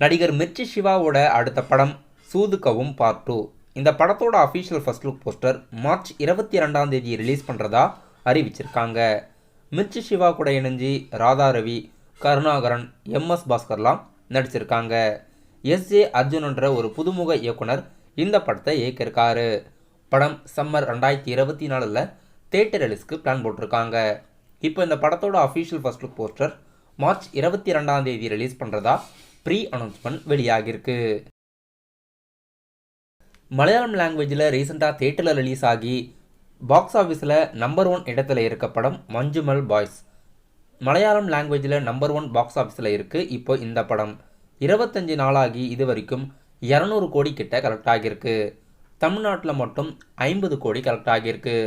நடிகர் மிர்ச்சி சிவாவோட அடுத்த படம் சூதுகவும் பார்ட் 2. இந்த படத்தோட official first look poster March 22ஆம் தேதி ரிலீஸ் பண்ணுறதா அறிவிச்சிருக்காங்க. மிர்ச்சி சிவா கூட இணைஞ்சி ராதா ரவி, கருணாகரன், எம்எஸ் பாஸ்கர்லாம் நடிச்சிருக்காங்க. எஸ்ஜே அர்ஜுன்ன்ற ஒரு புதுமுக இயக்குனர் இந்த படத்தை இயக்கியிருக்காரு. படம் சம்மர் 2024 தியேட்டர் ரிலீஸ்க்கு பிளான் போட்டிருக்காங்க. இப்போ இந்த படத்தோட official first look poster March 22ஆம் தேதி ரிலீஸ் பண்ணுறதா ப்ரீ அனௌன்ஸ்மெண்ட் வெளியாகிருக்கு. மலையாளம் லாங்குவேஜில் ரீசெண்டாக தியேட்டரில் ரிலீஸ் ஆகி பாக்ஸ் ஆஃபீஸில் நம்பர் 1 இடத்துல இருக்க படம் மஞ்சுமல் பாய்ஸ். மலையாளம் லாங்குவேஜில் நம்பர் 1 பாக்ஸ் ஆஃபீஸில் இருக்குது. இப்போ இந்த படம் 25 நாளாகி இது வரைக்கும் 200 கோடி கிட்ட கலெக்ட் ஆகியிருக்கு. தமிழ்நாட்டில் மட்டும் 50 கோடி கலெக்ட் ஆகியிருக்கு.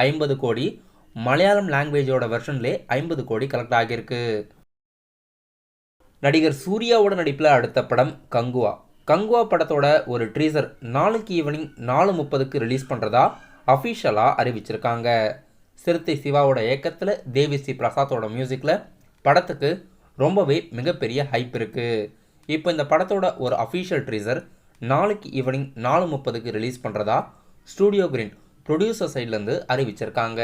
50 கோடி மலையாளம் லாங்குவேஜோட வெர்ஷன்லேயே 50 கோடி கலெக்ட் ஆகியிருக்கு. நடிகர் சூர்யாவோட நடிப்பில் அடுத்த படம் கங்குவா. கங்குவா படத்தோட ஒரு ட்ரீசர் நாளைக்கு ஈவினிங் 4:30க்கு ரிலீஸ் பண்ணுறதா அஃபிஷியலாக அறிவிச்சிருக்காங்க. சிறுத்தை சிவாவோட இயக்கத்தில் தேவி ஸ்ரீ பிரசாத்தோட மியூசிக்கில் படத்துக்கு ரொம்பவே மிகப்பெரிய ஹைப் இருக்குது. இப்போ இந்த படத்தோட ஒரு அஃபிஷியல் ட்ரீசர் நாளைக்கு ஈவினிங் 4:30க்கு ரிலீஸ் பண்ணுறதா ஸ்டூடியோ கிரீன் ப்ரொடியூசர் சைட்லேருந்து அறிவிச்சிருக்காங்க.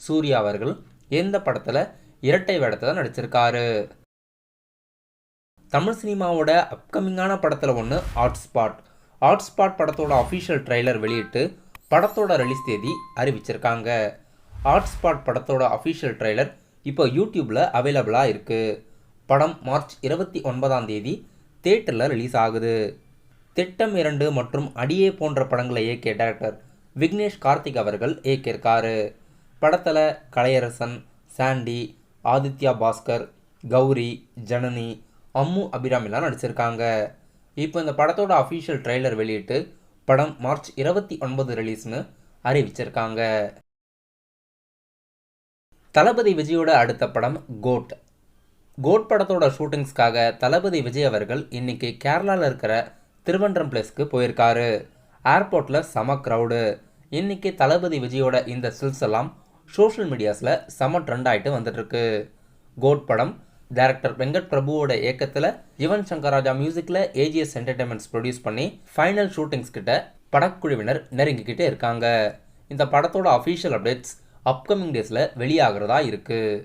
சூர்யா அவர்கள் எந்த படத்தில் இரட்டை வேடத்தில் நடிச்சிருக்காரு. தமிழ் சினிமாவோட அப்கமிங்கான படத்தில் ஒன்று ஹாட்ஸ்பாட் படத்தோட அஃபிஷியல் ட்ரெய்லர் வெளியிட்டு படத்தோட ரிலீஸ் தேதி அறிவிச்சிருக்காங்க. ஹாட்ஸ்பாட் படத்தோட அஃபிஷியல் ட்ரெய்லர் இப்போ யூடியூப்பில் அவைலபிளாக இருக்குது. படம் மார்ச் 29ஆம் தேதி தியேட்டரில் ரிலீஸ் ஆகுது. திட்டம் 2 மற்றும் அடியே போன்ற படங்களை இயக்கிய டைரக்டர் விக்னேஷ் கார்த்திக் அவர்கள் இயக்கியிருக்காரு. படத்தில் கலையரசன், சாண்டி, ஆதித்யா பாஸ்கர், கௌரி, ஜனனி, அம்மு அபிராமிலாம் நடிச்சிருக்காங்க. இப்போ இந்த படத்தோட அஃபிஷியல் ட்ரெய்லர் வெளியிட்டு படம் மார்ச் 29 ரிலீஸ்னு அறிவிச்சிருக்காங்க. தளபதி விஜயோட அடுத்த படம் கோட் படத்தோட ஷூட்டிங்ஸ்க்காக தளபதி விஜய் அவர்கள் இன்னைக்கு கேரளாவில் இருக்கிற திருவன்றம் பிளேஸ்க்கு போயிருக்காரு. ஏர்போர்ட்டில் செம க்ரௌடு. இன்னைக்கு தளபதி விஜயோட இந்த ஸ்டில்ஸ் எல்லாம் சோஷியல் மீடியாஸில் செம ட்ரெண்ட் ஆகிட்டு வந்துட்டுருக்கு. கோட் படம் டைரக்டர் வெங்கட் பிரபுவோட இயக்கத்தில் யுவன் சங்கர் ராஜா மியூசிக்கில் ஏஜிஎஸ் என்டர்டைன்மெண்ட்ஸ் ப்ரொடியூஸ் பண்ணி ஃபைனல் ஷூட்டிங்ஸ் கிட்ட படக்குழுவினர் நெருங்கிக்கிட்டே இருக்காங்க. இந்த படத்தோட அஃபிஷியல் அப்டேட்ஸ் அப்கமிங் டேஸில் வெளியாகிறதா இருக்குது.